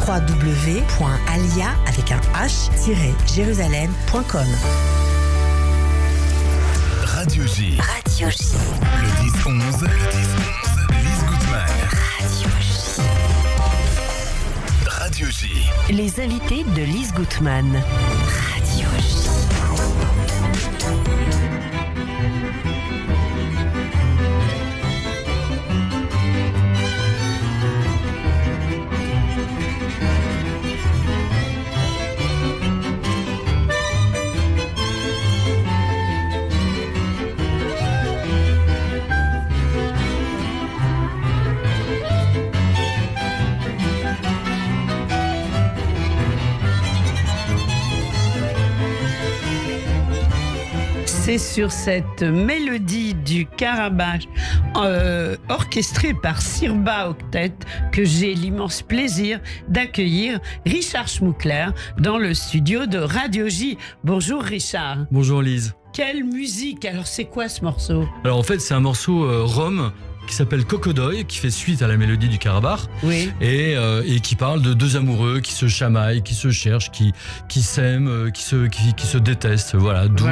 www.alia avec un h-jérusalem.com. Radio J. Radio J. Le 10-11. Lise Gutmann. Radio J. Les invités de Lise Gutmann. Radio J. C'est sur cette mélodie du Karabach orchestrée par Sirba Octet que j'ai l'immense plaisir d'accueillir Richard Schmuckler dans le studio de Radio J. Bonjour Richard. Bonjour Lise. Quelle musique! Alors c'est quoi ce morceau? Alors en fait c'est un morceau rome qui s'appelle Kokodoy, qui fait suite à la mélodie du Karabach, oui. et qui parle de deux amoureux qui se chamaillent, qui se cherchent, qui s'aiment, qui se détestent. Voilà, d'où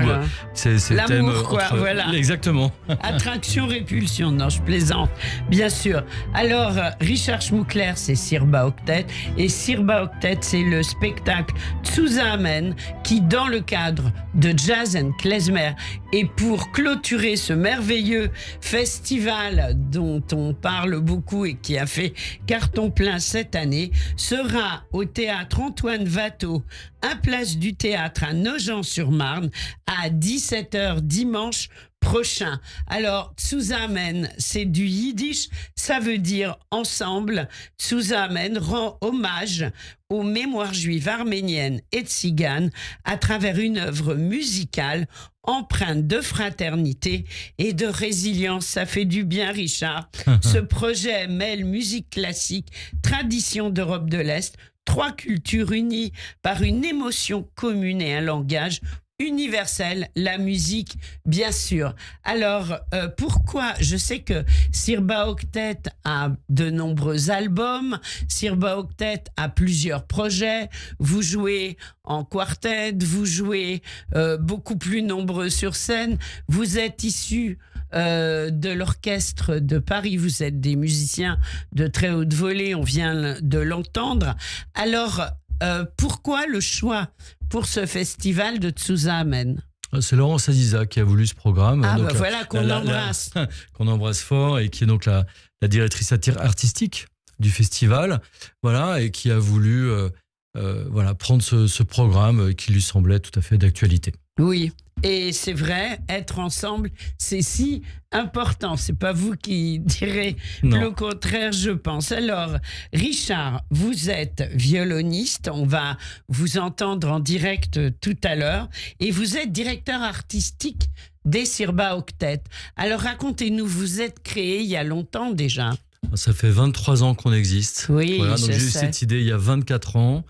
ces thèmes. L'amour, quoi, voilà. Exactement. Attraction, répulsion. Non, je plaisante, bien sûr. Alors, Richard Schmuckler, c'est Sirba Octet, et Sirba Octet, c'est le spectacle Tsuza Amen, qui, dans le cadre de Jazz and Klezmer, et pour clôturer ce merveilleux festival dont on parle beaucoup et qui a fait carton plein cette année, sera au théâtre Antoine Watteau, à Place du Théâtre à Nogent-sur-Marne, à 17h dimanche prochain. Alors, Tsuza Amen, c'est du yiddish, ça veut dire ensemble. Tsuza Amen rend hommage aux mémoires juives arméniennes et tziganes à travers une œuvre musicale empreinte de fraternité et de résilience. Ça fait du bien, Richard. Ce projet mêle musique classique, tradition d'Europe de l'Est, trois cultures unies par une émotion commune et un langage universel, la musique, bien sûr. Alors, pourquoi? Je sais que Sirba Octet a de nombreux albums, Sirba Octet a plusieurs projets, vous jouez en quartet, vous jouez beaucoup plus nombreux sur scène, vous êtes issus de l'orchestre de Paris, vous êtes des musiciens de très haute volée, on vient de l'entendre. Alors, pourquoi le choix pour ce festival de Tsuza Amen? C'est Laurence Aziza qui a voulu ce programme. Ah, donc, bah voilà, qu'on embrasse. Qu'on embrasse fort, et qui est donc la directrice artistique du festival. Voilà, et qui a voulu prendre ce programme qui lui semblait tout à fait d'actualité. Oui, et c'est vrai, être ensemble, c'est si important. C'est pas vous qui direz le contraire, je pense. Alors, Richard, vous êtes violoniste, on va vous entendre en direct tout à l'heure, et vous êtes directeur artistique des Sirba Octet. Alors, racontez-nous, vous êtes créé il y a longtemps déjà. Ça fait 23 ans qu'on existe. Oui, voilà, donc je j'ai eu sais. cette idée il y a 24 ans.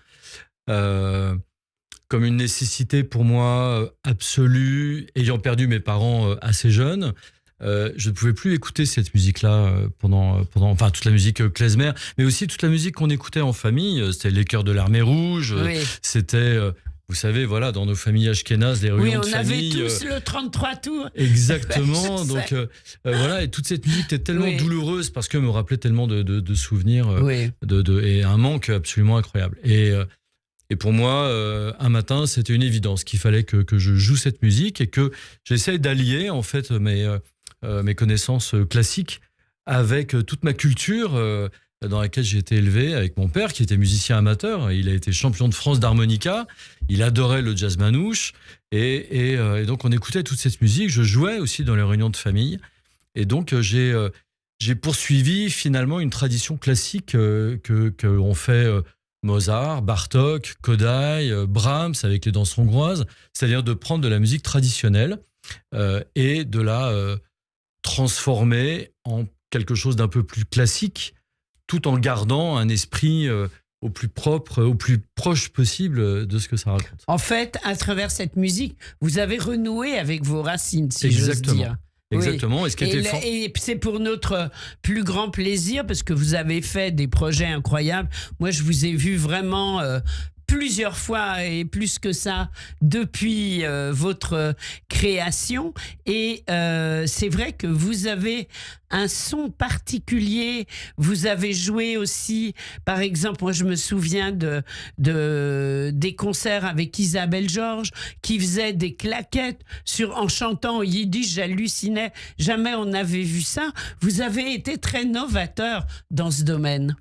Comme une nécessité pour moi absolue, ayant perdu mes parents assez jeunes, je ne pouvais plus écouter cette musique-là pendant toute la musique klezmer, mais aussi toute la musique qu'on écoutait en famille. C'était les chœurs de l'Armée Rouge, Oui. C'était, vous savez, voilà, dans nos familles ashkénazes, les réunions de famille. Oui, on avait tous le 33 tours. Exactement. Donc voilà, et toute cette musique était tellement douloureuse parce que me rappelait tellement de souvenirs et un manque absolument incroyable. Et pour moi, un matin, c'était une évidence qu'il fallait que je joue cette musique et que j'essaie d'allier en fait mes connaissances classiques avec toute ma culture dans laquelle j'ai été élevé, avec mon père qui était musicien amateur. Il a été champion de France d'harmonica. Il adorait le jazz manouche et donc on écoutait toute cette musique. Je jouais aussi dans les réunions de famille et donc j'ai poursuivi finalement une tradition classique que on fait. Mozart, Bartók, Kodály, Brahms avec les danses hongroises, c'est-à-dire de prendre de la musique traditionnelle et de la transformer en quelque chose d'un peu plus classique, tout en gardant un esprit au plus propre, au plus proche possible de ce que ça raconte. En fait, à travers cette musique, vous avez renoué avec vos racines, si j'ose dire. Exactement. Oui. Et c'est pour notre plus grand plaisir, parce que vous avez fait des projets incroyables. Moi, je vous ai vu vraiment plusieurs fois et plus que ça depuis votre création. Et c'est vrai que vous avez un son particulier. Vous avez joué aussi, par exemple, moi je me souviens des concerts avec Isabelle Georges qui faisait des claquettes en chantant au yiddish. J'hallucinais. Jamais on n'avait vu ça. Vous avez été très novateur dans ce domaine.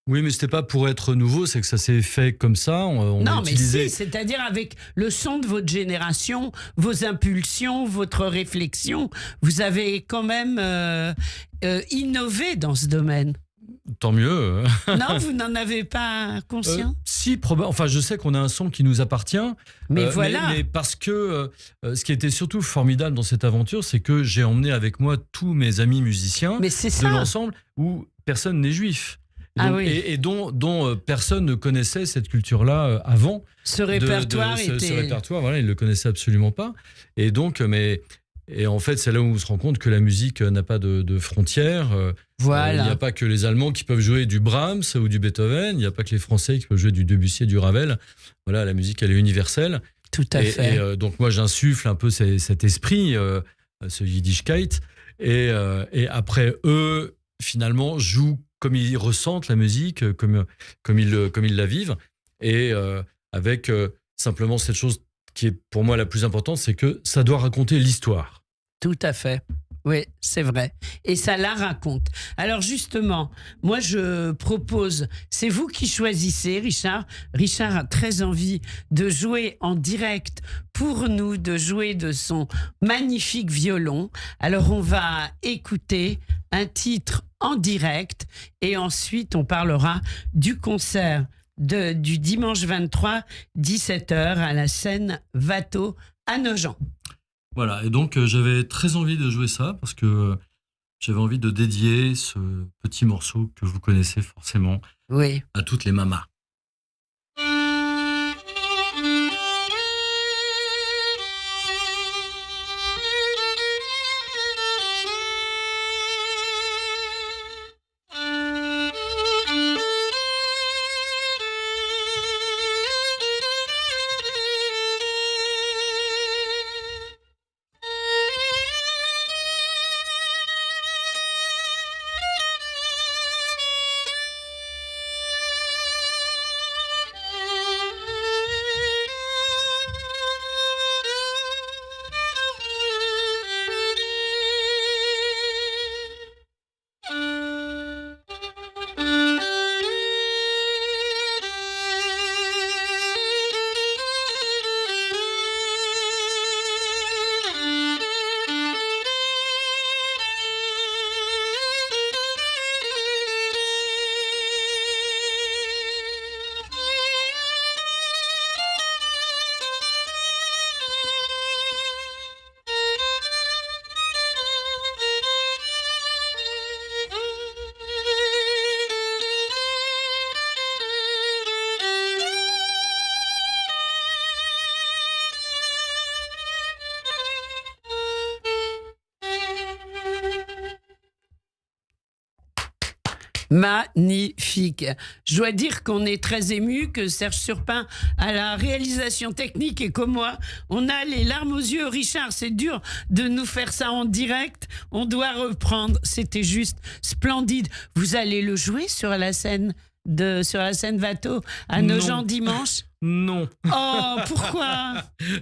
Oui, mais c'était pas pour être nouveau, c'est que ça s'est fait comme ça. Non, mais si, c'est-à-dire avec le son de votre génération, vos impulsions, votre réflexion, vous avez quand même innové dans ce domaine. Tant mieux. Non, vous n'en avez pas conscience? Si, enfin, je sais qu'on a un son qui nous appartient. Mais voilà. Mais parce que ce qui était surtout formidable dans cette aventure, c'est que j'ai emmené avec moi tous mes amis musiciens de l'ensemble où personne n'est juif. Et dont personne ne connaissait cette culture-là avant. Ce répertoire ce répertoire, voilà, ils ne le connaissaient absolument pas. Et donc, et en fait, c'est là où on se rend compte que la musique n'a pas de frontières. Voilà. Il n'y a pas que les Allemands qui peuvent jouer du Brahms ou du Beethoven. Il n'y a pas que les Français qui peuvent jouer du Debussy et du Ravel. Voilà, la musique, elle est universelle. Tout à fait. Et donc, moi, j'insuffle un peu cet esprit, ce Yiddishkeit. Et après, eux, finalement, jouent comme ils ressentent la musique, comme ils la vivent, et avec simplement cette chose qui est pour moi la plus importante, c'est que ça doit raconter l'histoire. Tout à fait. Oui, c'est vrai. Et ça la raconte. Alors justement, moi je propose, c'est vous qui choisissez, Richard. Richard a très envie de jouer en direct pour nous, de jouer de son magnifique violon. Alors on va écouter un titre en direct et ensuite on parlera du concert du dimanche 23, 17h à la scène Watteau à Nogent. Voilà, et donc j'avais très envie de jouer ça parce que j'avais envie de dédier ce petit morceau que vous connaissez forcément à toutes les mamas. Magnifique. Je dois dire qu'on est très ému, que Serge Surpin a la réalisation technique et comme moi, on a les larmes aux yeux. Richard, c'est dur de nous faire ça en direct. On doit reprendre. C'était juste splendide. Vous allez le jouer sur la scène Watteau à Nogent dimanche? Non. Oh, pourquoi?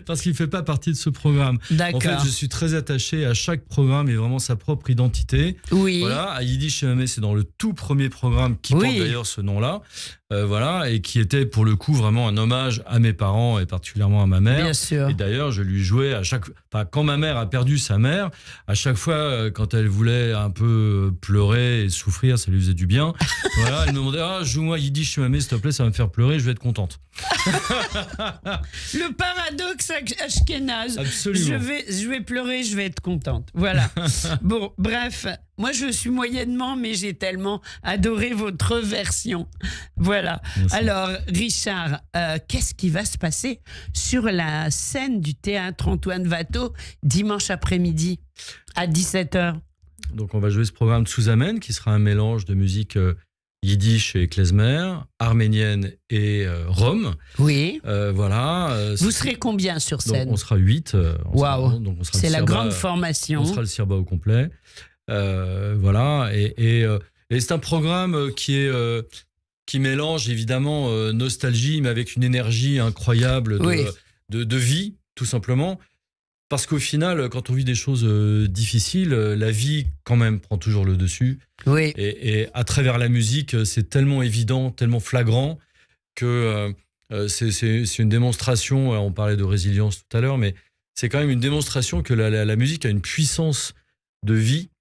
Parce qu'il ne fait pas partie de ce programme. D'accord. En fait, je suis très attaché à chaque programme et vraiment sa propre identité. Oui. Voilà, à Yiddish Mamé, c'est dans le tout premier programme qui porte d'ailleurs ce nom-là. Voilà, et qui était pour le coup vraiment un hommage à mes parents et particulièrement à ma mère. Bien sûr. Et d'ailleurs, je lui jouais quand ma mère a perdu sa mère, à chaque fois, quand elle voulait un peu pleurer et souffrir, ça lui faisait du bien. Voilà, elle me demandait, joue-moi Yiddish Mamé, s'il te plaît, ça va me faire pleurer, je vais être contente. Le paradoxe ashkénaze. Absolument. Je vais pleurer, je vais être contente. Voilà. Bon, bref, moi je suis moyennement, mais j'ai tellement adoré votre version. Voilà. Merci. Alors, Richard, qu'est-ce qui va se passer sur la scène du théâtre Antoine Watteau dimanche après-midi à 17h? Donc on va jouer ce programme Tsuzamen, qui sera un mélange de musique yiddish et klezmer, arménienne et rom. Oui. Voilà. Vous serez combien sur scène? Donc, on sera 8. Waouh. C'est la grande On formation. sera le Sirba au complet. Voilà. Et c'est un programme qui mélange évidemment nostalgie, mais avec une énergie incroyable de vie, tout simplement. Parce qu'au final, quand on vit des choses difficiles, la vie, quand même, prend toujours le dessus. Oui. Et à travers la musique, c'est tellement évident, tellement flagrant que c'est une démonstration. On parlait de résilience tout à l'heure, mais c'est quand même une démonstration que la musique a une puissance de vie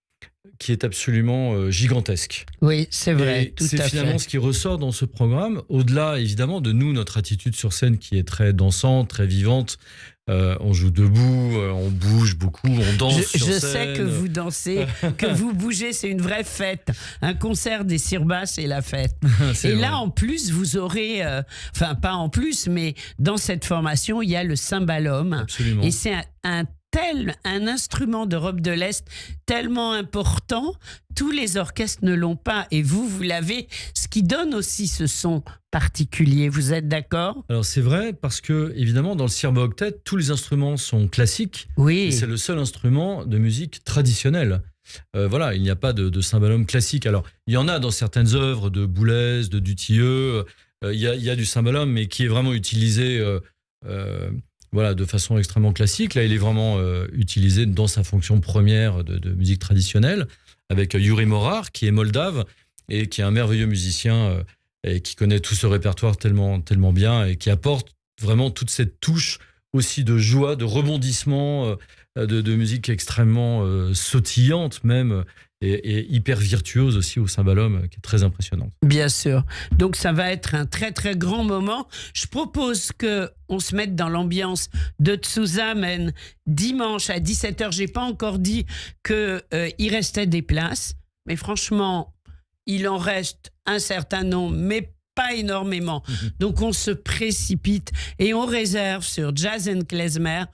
qui est absolument gigantesque. Oui, c'est vrai, et tout à fait. C'est finalement ce qui ressort dans ce programme, au-delà évidemment de nous, notre attitude sur scène qui est très dansante, très vivante. On joue debout, on bouge beaucoup, on danse sur scène. Je sais que vous dansez, que vous bougez, c'est une vraie fête. Un concert des Sirbas, c'est la fête. Et là, en plus, vous aurez, enfin pas en plus, mais dans cette formation, il y a le cymbalum. Absolument. Et c'est un instrument d'Europe de l'Est tellement important, tous les orchestres ne l'ont pas et vous l'avez, ce qui donne aussi ce son particulier. Vous êtes d'accord? Alors c'est vrai parce que évidemment dans le Sirba Octet, tous les instruments sont classiques. Oui. Et c'est le seul instrument de musique traditionnelle. Voilà, il n'y a pas de cymbalum classique. Alors il y en a dans certaines œuvres de Boulez, de Dutilleux. Il y a du cymbalum, mais qui est vraiment utilisé. Voilà, de façon extrêmement classique. Là, il est vraiment utilisé dans sa fonction première de musique traditionnelle, avec Yuri Morar, qui est moldave et qui est un merveilleux musicien et qui connaît tout ce répertoire tellement, tellement bien et qui apporte vraiment toute cette touche aussi de joie, de rebondissement, de musique extrêmement sautillante même, et hyper virtuose aussi au cymbalum, qui est très impressionnante. Bien sûr. Donc ça va être un très très grand moment. Je propose qu'on se mette dans l'ambiance de Tsuzamen dimanche à 17h. J'ai pas encore dit qu'il restait des places, mais franchement, il en reste un certain nombre, mais pas énormément. Donc on se précipite et on réserve sur jazzandklezmer.fr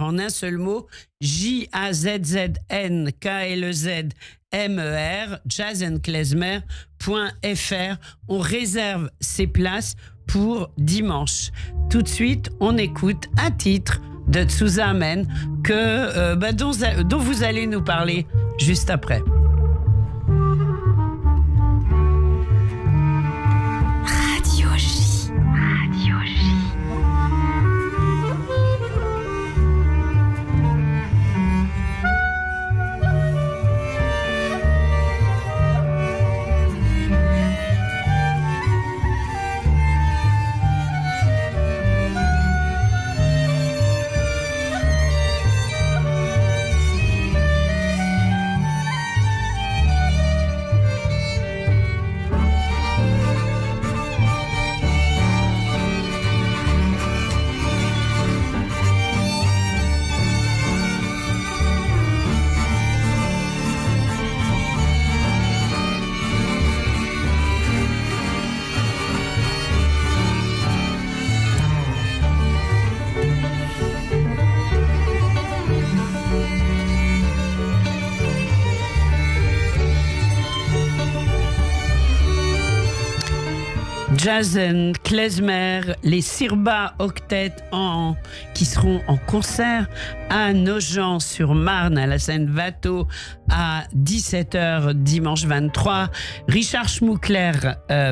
en un seul mot, JAZZNKLEZMER, jazzandklezmer.fr. On réserve ses places pour dimanche. Tout de suite, on écoute un titre de Tsuzamen dont vous allez nous parler juste après. Jazz and Klezmer, les Sirba Octet qui seront en concert à Nogent-sur-Marne, à la scène Watteau, à 17h dimanche 23. Richard Schmuckler,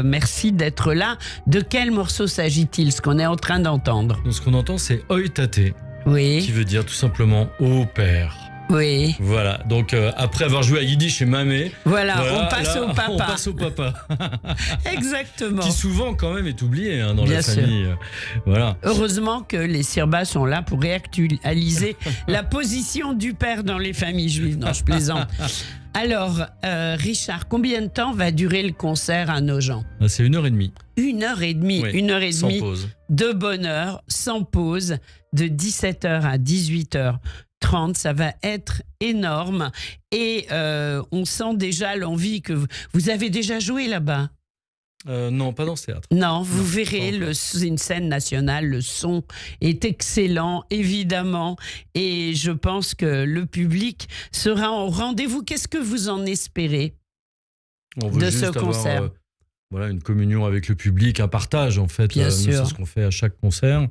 merci d'être là. De quel morceau s'agit-il, ce qu'on est en train d'entendre? Donc, ce qu'on entend, c'est Oi Tate, oui, qui veut dire tout simplement « Ô père ». Oui. Voilà, donc après avoir joué à Yiddish et Mamé, voilà, on passe au papa. On passe au papa. Exactement. Qui souvent quand même est oublié dans Bien la sûr. famille. Voilà. Heureusement que les Sirbas sont là pour réactualiser la position du père dans les familles juives. Non, je plaisante. Alors, Richard, combien de temps va durer le concert à Nogent? C'est 1h30. 1h30, Oui, 1h30 sans pause. de bonheur, sans pause, de 17h à 18h. 30, ça va être énorme. Et on sent déjà l'envie que vous avez déjà joué là-bas. Non, pas dans ce théâtre. Non, vous verrez, c'est une scène nationale, le son est excellent, évidemment, et je pense que le public sera au rendez-vous. Qu'est-ce que vous en espérez de ce concert? Voilà, une communion avec le public, un partage en fait. Bien sûr. C'est ce qu'on fait à chaque concert.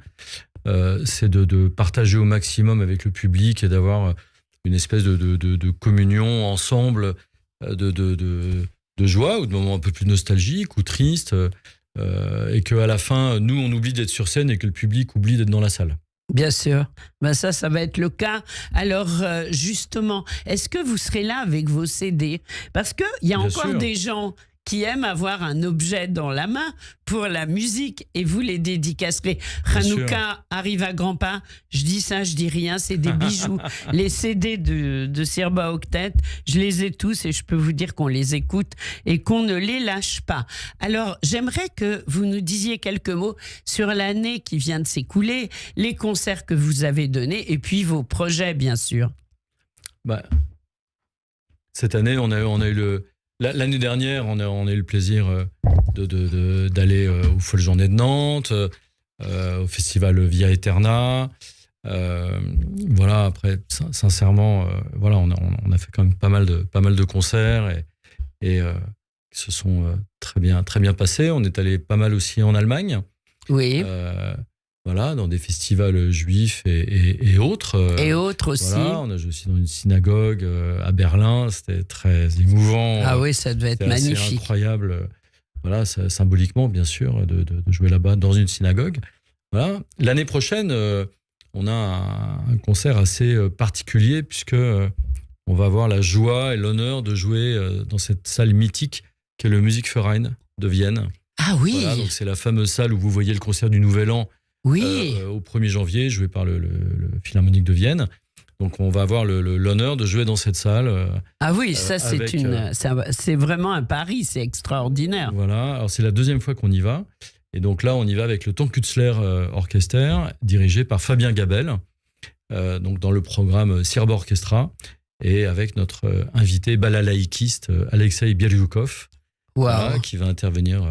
C'est de partager au maximum avec le public et d'avoir une espèce de communion ensemble, de joie ou de moments un peu plus nostalgiques ou tristes, et qu'à la fin, nous, on oublie d'être sur scène et que le public oublie d'être dans la salle. Bien sûr. Ben ça va être le cas. Alors, justement, est-ce que vous serez là avec vos CD? Parce qu'il y a Bien encore sûr. des gens qui aiment avoir un objet dans la main pour la musique et vous les dédicacerez. Hanouka arrive à grands pas. Je dis ça, je dis rien, c'est des bijoux. Les CD de Sirba Octet, je les ai tous et je peux vous dire qu'on les écoute et qu'on ne les lâche pas. Alors, j'aimerais que vous nous disiez quelques mots sur l'année qui vient de s'écouler, les concerts que vous avez donnés et puis vos projets, bien sûr. Cette année, on a eu l'année dernière, on a eu le plaisir d'aller aux Folles Journées de Nantes, au festival Via Eterna. Voilà, après, sincèrement, voilà, on a fait quand même pas mal de concerts et qui se sont très bien passés. On est allé pas mal aussi en Allemagne. Oui. Voilà, dans des festivals juifs et autres. Et autres aussi. Voilà, on a joué aussi dans une synagogue à Berlin. C'était très émouvant. Ah oui, ça devait être magnifique. C'est incroyable. Voilà, symboliquement, bien sûr, de jouer là-bas dans une synagogue. Voilà. L'année prochaine, on a un concert assez particulier puisque on va avoir la joie et l'honneur de jouer dans cette salle mythique qu'est le Musikverein de Vienne. Ah oui. Voilà, donc c'est la fameuse salle où vous voyez le concert du Nouvel An. Oui. Au 1er janvier, joué par le Philharmonique de Vienne. Donc, on va avoir l'honneur de jouer dans cette salle. Ah oui, ça, c'est vraiment un pari, c'est extraordinaire. Voilà, alors c'est la deuxième fois qu'on y va. Et donc là, on y va avec le Tankutzler Orchester, dirigé par Fabien Gabel, donc dans le programme Sirba Orchestra, et avec notre invité balalaïkiste Alexei Bieljoukov, voilà, qui va intervenir...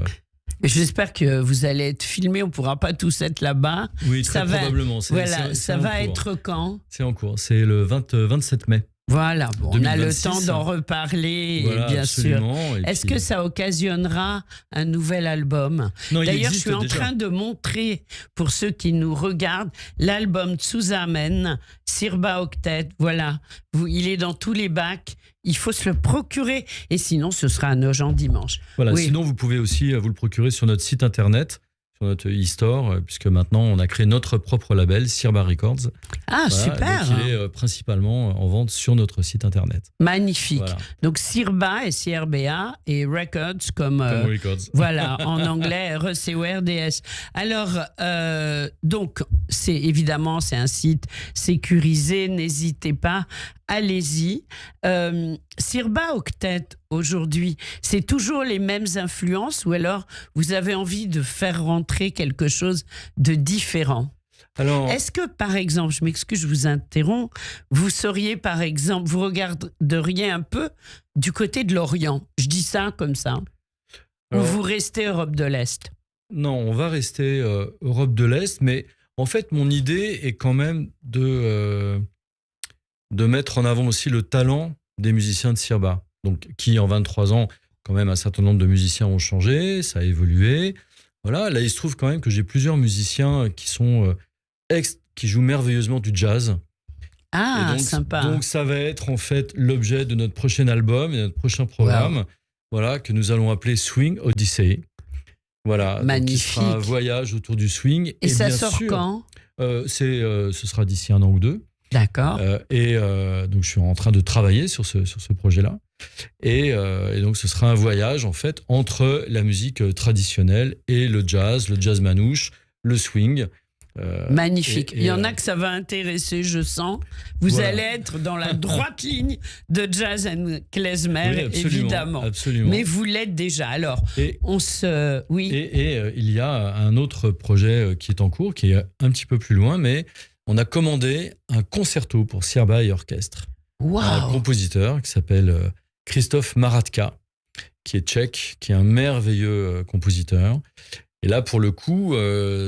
J'espère que vous allez être filmés, on ne pourra pas tous être là-bas. Oui, très probablement. Ça va être quand? C'est en cours, c'est le 27 mai. Voilà, bon, on a le 2026. temps d'en reparler, voilà, bien absolument. sûr. Est-ce que ça occasionnera un nouvel album? Non, d'ailleurs, je suis en train de montrer, pour ceux qui nous regardent, l'album Zusammen, Sirba Octet. Voilà, il est dans tous les bacs. Il faut se le procurer. Et sinon, ce sera à Nogent dimanche. Voilà, oui. Sinon, vous pouvez aussi vous le procurer sur notre site internet, sur notre e-store, puisque maintenant, on a créé notre propre label, Sirba Records. Ah, voilà, super. Donc, il est principalement en vente sur notre site internet. Magnifique. Voilà. Donc, Sirba et CRBA et Records comme Records. Voilà, en anglais, RECORDS. Alors, donc, évidemment, c'est un site sécurisé. N'hésitez pas. Allez-y. Sirba Octet, aujourd'hui, c'est toujours les mêmes influences ou alors vous avez envie de faire rentrer quelque chose de différent? Alors, est-ce que, par exemple, je m'excuse, je vous interromps, vous seriez, par exemple, vous regarderiez un peu du côté de l'Orient? Je dis ça comme ça. Alors, ou vous restez Europe de l'Est? Non, on va rester Europe de l'Est, mais en fait, mon idée est quand même de mettre en avant aussi le talent des musiciens de Sirba. Donc, qui, en 23 ans, quand même, un certain nombre de musiciens ont changé, ça a évolué. Voilà, là, il se trouve quand même que j'ai plusieurs musiciens qui sont qui jouent merveilleusement du jazz. Ah, donc, sympa. Donc, ça va être en fait l'objet de notre prochain album et notre prochain programme, wow. Voilà, que nous allons appeler Swing Odyssey. Voilà, magnifique. Donc, qui sera un voyage autour du swing. Et ça bien sort sûr, quand? Ce sera d'ici 1 an ou 2. D'accord. Donc, je suis en train de travailler sur ce projet-là. Et donc, ce sera un voyage, en fait, entre la musique traditionnelle et le jazz manouche, le swing. Magnifique. Il y en a que ça va intéresser, je sens. Vous allez être dans la droite ligne de Jazz and Klezmer, oui, évidemment. Absolument. Mais vous l'êtes déjà. Alors, il y a un autre projet qui est en cours, qui est un petit peu plus loin, mais on a commandé un concerto pour Sirba et orchestre. Wow. Un compositeur qui s'appelle Christophe Maratka, qui est tchèque, qui est un merveilleux compositeur. Et là, pour le coup,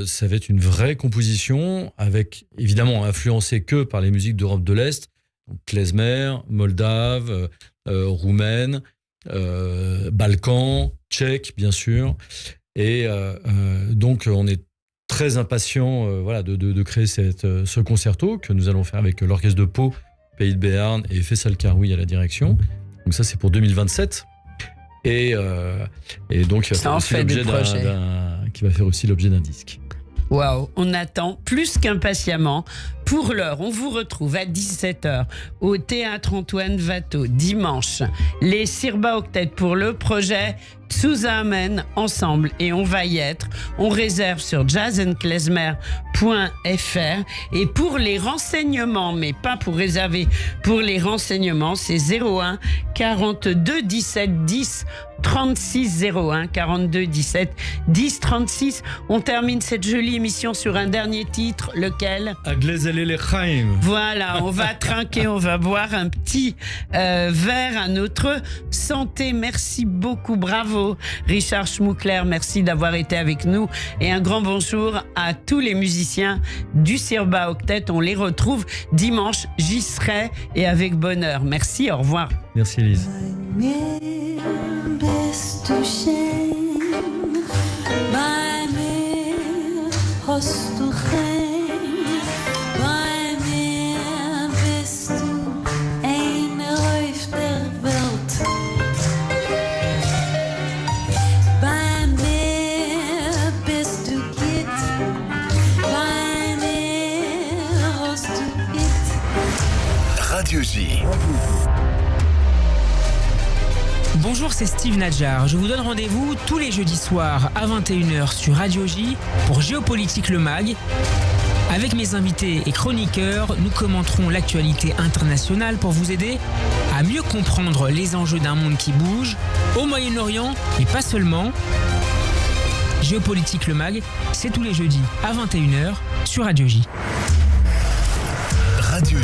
ça va être une vraie composition, avec évidemment influencée que par les musiques d'Europe de l'Est, donc klezmer, moldave, roumaine, balkan, tchèque, bien sûr. Et donc, on est très impatient de créer ce concerto que nous allons faire avec l'orchestre de Pau, Pays de Béarn et Faisal Karoui à la direction. Donc ça, c'est pour 2027. Et donc, ça en fait des projets. Qui va faire aussi l'objet d'un disque. Waouh, on attend plus qu'impatiemment. Pour l'heure, on vous retrouve à 17h au Théâtre Antoine Watteau, dimanche. Les Sirba Octet pour le projet Zusammen ensemble, et on va y être. On réserve sur jazz&klezmer.fr, et pour les renseignements, mais pas pour réserver, pour les renseignements, c'est 01 42 17 10 36 01 42 17 10 36. On termine cette jolie émission sur un dernier titre, lequel? Voilà, on va trinquer, on va boire un petit verre à notre santé. Merci beaucoup, bravo Richard Schmuckler, merci d'avoir été avec nous, et un grand bonjour à tous les musiciens du Sirba Octet. On les retrouve dimanche, j'y serai, et avec bonheur. Merci, au revoir. Merci Elise. Bist du schön, bei mir hast du rein, bei mir bist du eine auf der Welt, bei mir bist du gut, bei mir hast du it. Radio J. Bonjour, c'est Steve Nadjar. Je vous donne rendez-vous tous les jeudis soirs à 21h sur Radio J pour Géopolitique le Mag. Avec mes invités et chroniqueurs, nous commenterons l'actualité internationale pour vous aider à mieux comprendre les enjeux d'un monde qui bouge, au Moyen-Orient et pas seulement. Géopolitique le Mag, c'est tous les jeudis à 21h sur Radio J.